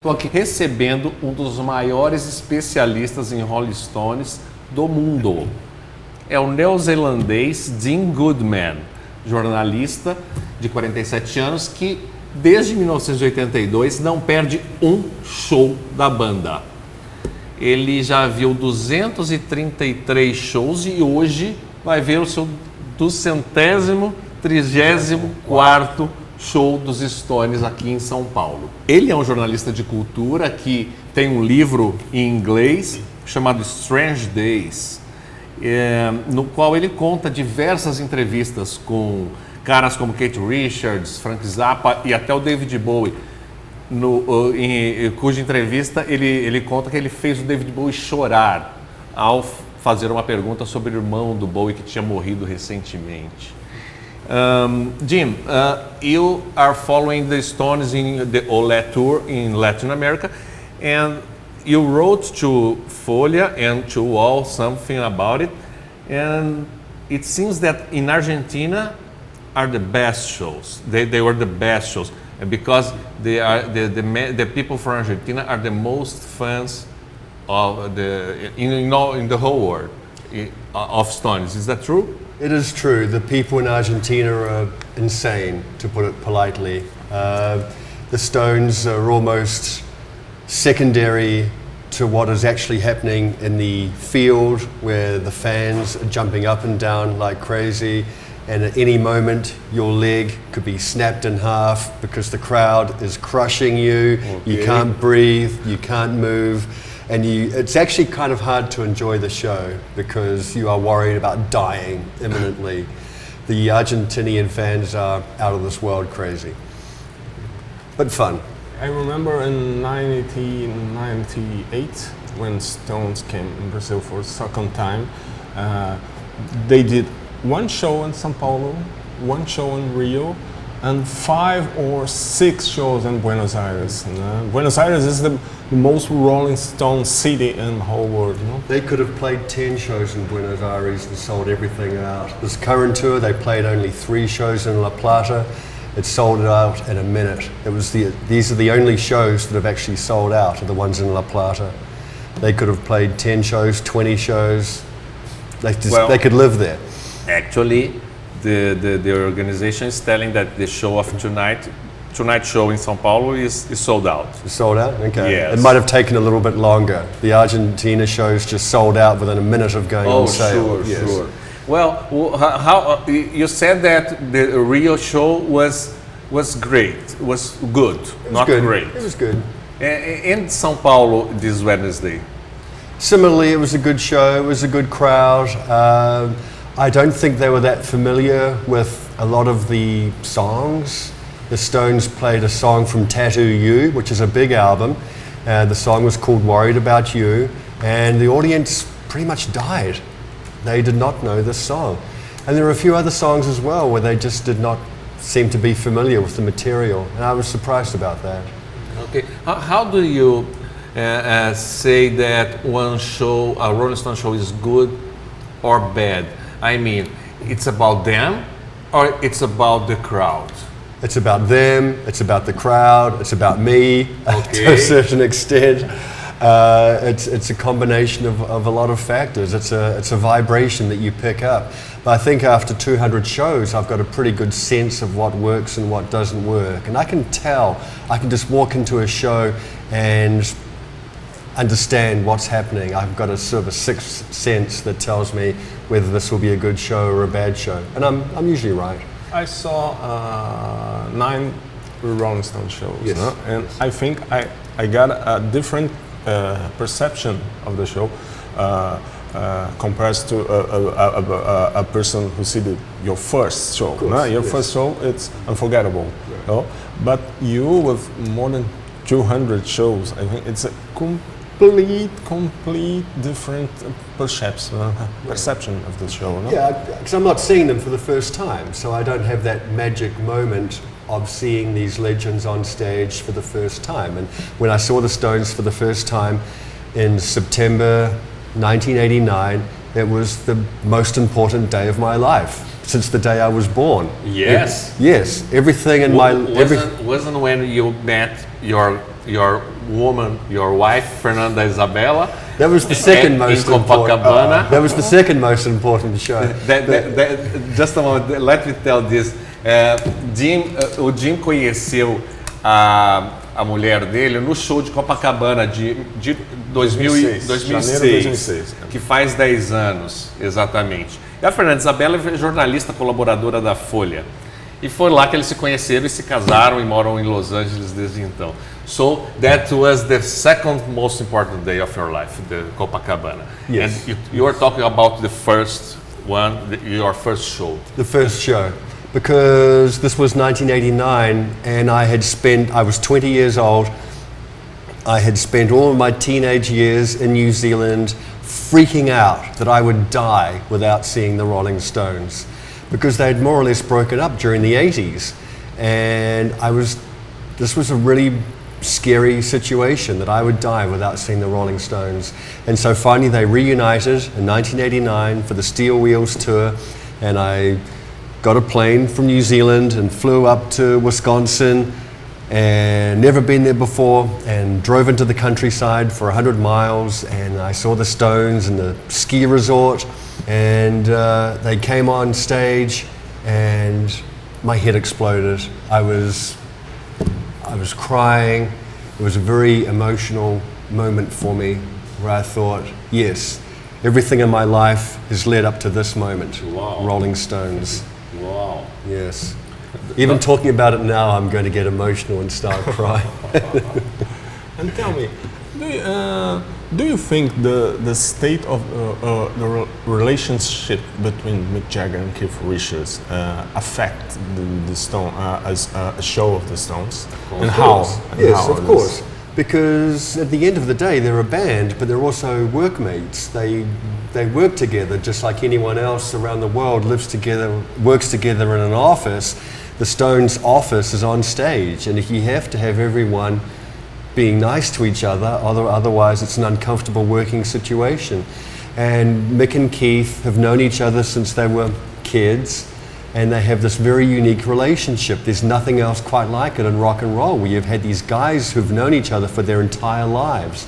Estou aqui recebendo um dos maiores especialistas em Rolling Stones do mundo. É o neozelandês Dean Goodman, jornalista de 47 anos que desde 1982 não perde um show da banda. Ele já viu 233 shows e hoje vai ver o seu 234º show dos Stones aqui em São Paulo. Ele é um jornalista de cultura que tem um livro em inglês chamado Strange Days, no qual ele conta diversas entrevistas com caras como Keith Richards, Frank Zappa e até o David Bowie, cuja entrevista ele conta que ele fez o David Bowie chorar ao fazer uma pergunta sobre o irmão do Bowie que tinha morrido recentemente. Jim, you are following the Stones in the Olé tour in Latin America, and you wrote to Folha and to Wall something about it, and it seems that in Argentina are the best shows. They were the best shows because they are the people from Argentina are the most fans of in the whole world of Stones. Is that true? It is true. The people in Argentina are insane, to put it politely. The Stones are almost secondary to what is actually happening in the field, where the fans are jumping up and down like crazy, and at any moment your leg could be snapped in half because the crowd is crushing you. Okay. You can't breathe, you can't move. And it's actually kind of hard to enjoy the show because you are worried about dying imminently. The Argentinian fans are out of this world crazy, but fun. I remember in 1998 when Stones came in Brazil for the second time, they did one show in São Paulo, one show in Rio, and 5 or 6 shows in Buenos Aires. Buenos Aires is the most Rolling Stone city in the whole world. You know? They could have played 10 shows in Buenos Aires and sold everything out. This current tour, they played only 3 shows in La Plata. It sold out in a minute. These are the only shows that have actually sold out, are the ones in La Plata. They could have played 10 shows, 20 shows. They could live there. Actually, the organization is telling that the show of tonight's show in São Paulo is sold out. It's sold out? Okay. Yes. It might have taken a little bit longer. The Argentina shows just sold out within a minute of going on sale. Sure. Well, how you said that the Rio show was great, was good, not good. Great. It was good. In São Paulo this Wednesday. Similarly, it was a good show. It was a good crowd. I don't think they were that familiar with a lot of the songs. The Stones played a song from Tattoo You, which is a big album. The song was called Worried About You, and the audience pretty much died. They did not know this song. And there were a few other songs as well where they just did not seem to be familiar with the material, and I was surprised about that. Okay, how do you say that one show, a Rolling Stone show, is good or bad? I mean, it's about them or it's about the crowd? It's about them, it's about the crowd, it's about me to a certain extent. It's a combination of a lot of factors. It's a vibration that you pick up. But I think after 200 shows, I've got a pretty good sense of what works and what doesn't work. And I can tell, I can just walk into a show and understand what's happening. I've got a sort of a sixth sense that tells me whether this will be a good show or a bad show. And I'm usually right. I saw 9 Rolling Stone shows, yes. And I think I got a different perception of the show compared to a person who see your first show. Your first show, it's unforgettable. Right. No? But you, with more than 200 shows, I think it's a complete different perception of the show. No? Yeah, because I'm not seeing them for the first time, so I don't have that magic moment of seeing these legends on stage for the first time. And when I saw the Stones for the first time in September 1989, it was the most important day of my life since the day I was born. Yes. Yes, everything in wasn't when you met your woman, your wife, Fernanda Isabella. That was the second most in Copacabana. That was the second most important show. Just a moment, let me tell this. O Jim conheceu a mulher dele no show de Copacabana de 2006, que faz 10 anos, exatamente. E a Fernanda Isabella é jornalista colaboradora da Folha. E foi lá que eles se conheceram e se casaram e moram em Los Angeles desde então. So that was the second most important day of your life, the Copacabana. Yes. And you are talking about the first one, your first show. The first show. Because this was 1989 and I was 20 years old. I had spent all of my teenage years in New Zealand freaking out that I would die without seeing the Rolling Stones, because they had more or less broken up during the 80s. And this was a really scary situation, that I would die without seeing the Rolling Stones. And so finally they reunited in 1989 for the Steel Wheels tour, and I got a plane from New Zealand and flew up to Wisconsin, and never been there before, and drove into the countryside for 100 miles, and I saw the Stones in the ski resort, and they came on stage and my head exploded. I was crying. It was a very emotional moment for me, where I thought, yes, everything in my life has led up to this moment. Wow. Rolling Stones. Wow. Yes. Even talking about it now, I'm going to get emotional and start crying. And tell me, do you think the state of the relationship between Mick Jagger and Keith Richards affect the Stone as a show of the Stones? And how? Yes, of course. Because at the end of the day, they're a band, but they're also workmates. They work together just like anyone else around the world lives together, works together in an office. The Stones' office is on stage, and you have to have everyone being nice to each other, otherwise it's an uncomfortable working situation. And Mick and Keith have known each other since they were kids, and they have this very unique relationship. There's nothing else quite like it in rock and roll, where you've had these guys who've known each other for their entire lives.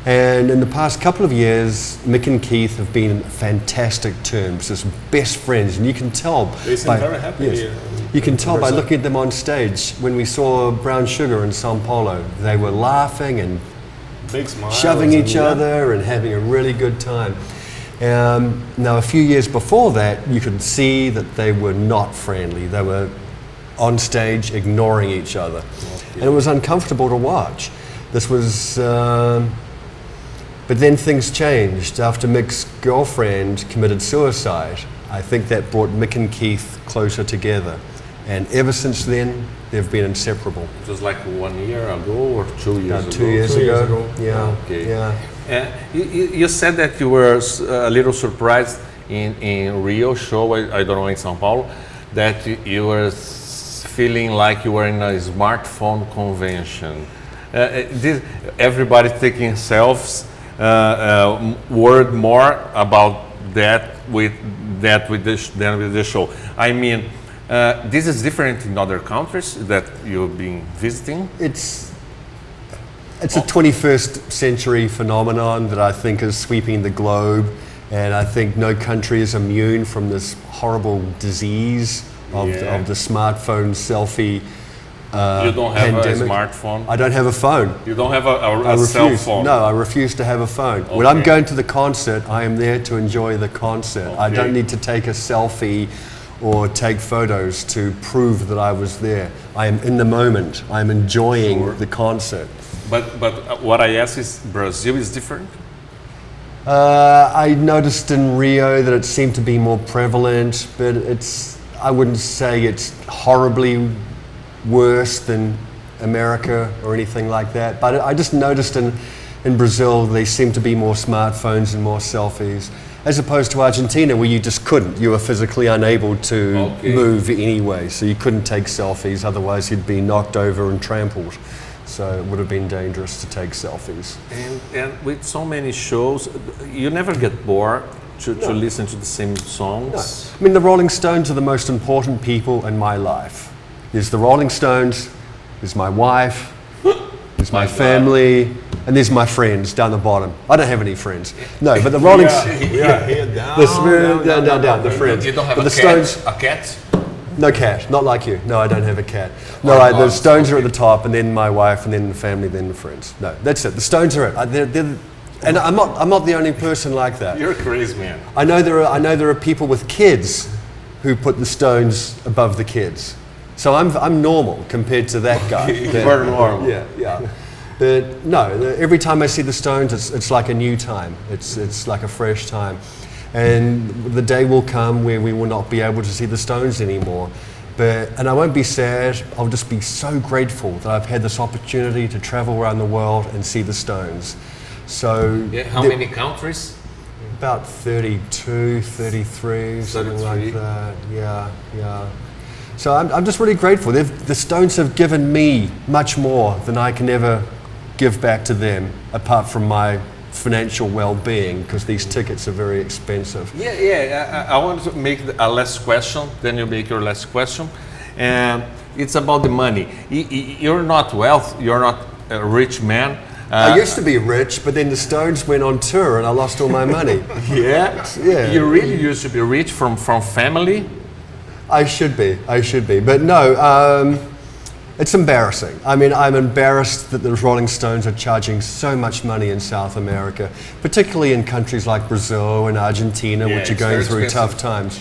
And in the past couple of years, Mick and Keith have been in fantastic terms as best friends, and you can tell. They seem very happy. Yes, you can tell by looking at them on stage. When we saw Brown Sugar in São Paulo, they were laughing and big smiles, shoving each other and having a really good time. Now, a few years before that, you could see that they were not friendly. They were on stage ignoring each other, and it was uncomfortable to watch. This was. But then things changed after Mick's girlfriend committed suicide. I think that brought Mick and Keith closer together. And ever since then, they've been inseparable. It was like 1 year ago or 2 years ago? 2 years ago. Yeah. Okay. Yeah. You said that you were a little surprised in Rio show, I don't know, in São Paulo, that you were feeling like you were in a smartphone convention. Everybody taking selfies. Word more about that with the show. I mean, this is different in other countries that you've been visiting. It's a 21st century phenomenon that I think is sweeping the globe, and I think no country is immune from this horrible disease of the smartphone selfie. You don't have pandemic. a smartphone? I don't have a phone. You don't have a cell phone? No, I refuse to have a phone. Okay. When I'm going to the concert, I am there to enjoy the concert. Okay. I don't need to take a selfie or take photos to prove that I was there. I am in the moment. I'm enjoying the concert. But what I ask is, Brazil is different? I noticed in Rio that it seemed to be more prevalent, but I wouldn't say it's horribly worse than America or anything like that. But I just noticed in Brazil they seem to be more smartphones and more selfies, as opposed to Argentina, where you just couldn't. You were physically unable to move anyway, so you couldn't take selfies, otherwise you'd be knocked over and trampled. So it would have been dangerous to take selfies. And with so many shows, you never get bored to listen to the same songs? No. I mean, the Rolling Stones are the most important people in my life. There's the Rolling Stones, there's my wife, there's There's my family, and there's my friends down the bottom. I don't have any friends. No, but the Rolling Stones. Yeah, here down, down, the friends. You don't have but a the cat? Stones, A cat? no cat, not like you. No, I don't have a cat. No, the Stones are at the top, and then my wife, and then the family, then the friends. No, that's it. The Stones are it. And I'm not the only person like that. You're a crazy man. I know there are people with kids who put the Stones above the kids. So I'm normal compared to that guy. We're normal. Yeah. But no, every time I see the Stones, it's like a new time. It's like a fresh time. And the day will come where we will not be able to see the Stones anymore. And I won't be sad, I'll just be so grateful that I've had this opportunity to travel around the world and see the Stones. So how many countries? About 32, 33, something like that. Yeah. So I'm just really grateful. The Stones have given me much more than I can ever give back to them, apart from my financial well-being, because these tickets are very expensive. I want to make a last question, then you make your last question. And it's about the money. You're not you're not a rich man. I used to be rich, but then the Stones went on tour and I lost all my money. Yeah? You really used to be rich from family? I should be. But no, it's embarrassing. I mean, I'm embarrassed that the Rolling Stones are charging so much money in South America, particularly in countries like Brazil and Argentina, which are going through tough times.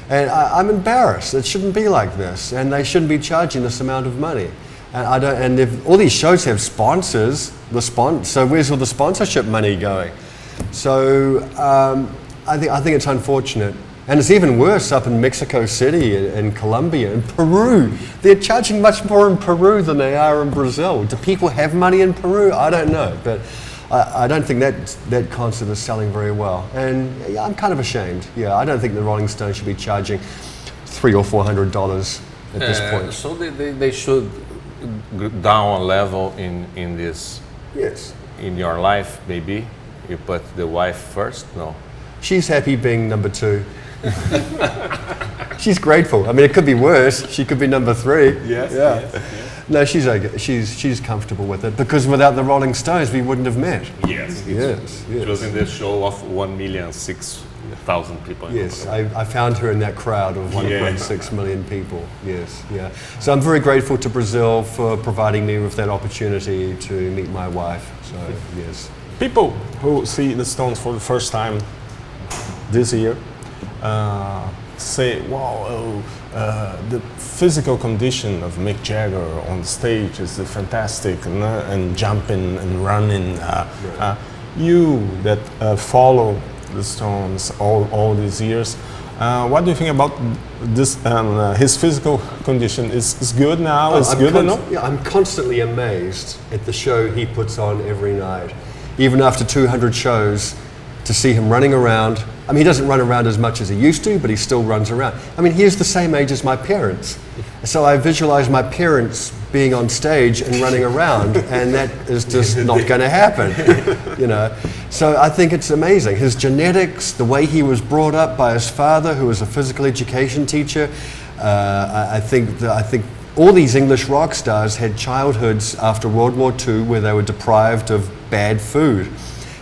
And I'm embarrassed. It shouldn't be like this, and they shouldn't be charging this amount of money. And if all these shows have sponsors, so where's all the sponsorship money going? So I think it's unfortunate. And it's even worse up in Mexico City and Colombia and Peru. They're charging much more in Peru than they are in Brazil. Do people have money in Peru? I don't know, but I don't think that concert is selling very well. And yeah, I'm kind of ashamed. Yeah, I don't think the Rolling Stones should be charging $300 or $400 at this point. So they should go down a level in this. Yes. In your life, maybe you put the wife first. No. She's happy being number 2. She's grateful. I mean, it could be worse. She could be number 3. Yes. No, she's okay. She's comfortable with it, because without the Rolling Stones, we wouldn't have met. Yes. It was in the show of 1,006,000 people. Yes, I found her in that crowd of 1.6 million people. Yes. So I'm very grateful to Brazil for providing me with that opportunity to meet my wife. So yes. People who see the Stones for the first time this year say, wow, the physical condition of Mick Jagger on the stage is fantastic, and jumping and running. You that follow the Stones all these years, what do you think about this? His physical condition is good now? Is good or not? Yeah, I'm constantly amazed at the show he puts on every night. Even after 200 shows, to see him running around. I mean, he doesn't run around as much as he used to, but he still runs around. I mean, he's the same age as my parents. So I visualize my parents being on stage and running around, and that is just not going to happen, you know. So I think it's amazing. His genetics, the way he was brought up by his father, who was a physical education teacher. I think all these English rock stars had childhoods after World War II where they were deprived of bad food.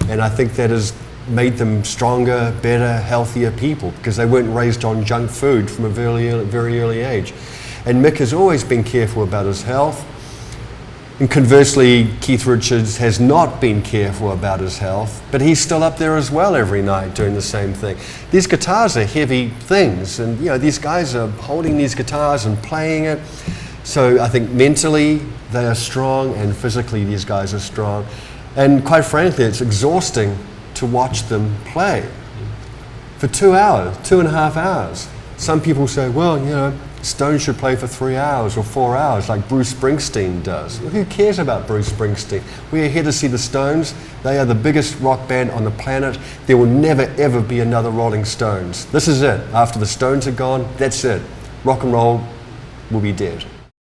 And I think that has made them stronger, better, healthier people, because they weren't raised on junk food from a very early age. And Mick has always been careful about his health. And conversely, Keith Richards has not been careful about his health, but he's still up there as well every night doing the same thing. These guitars are heavy things, and you know, these guys are holding these guitars and playing it. So I think mentally they are strong, and physically these guys are strong. And quite frankly, it's exhausting to watch them play for 2 hours, 2.5 hours. Some people say, well, you know, Stones should play for 3 hours or 4 hours like Bruce Springsteen does. Who cares about Bruce Springsteen? We are here to see the Stones. They are the biggest rock band on the planet. There will never ever be another Rolling Stones. This is it. After the Stones are gone, that's it. Rock and roll will be dead.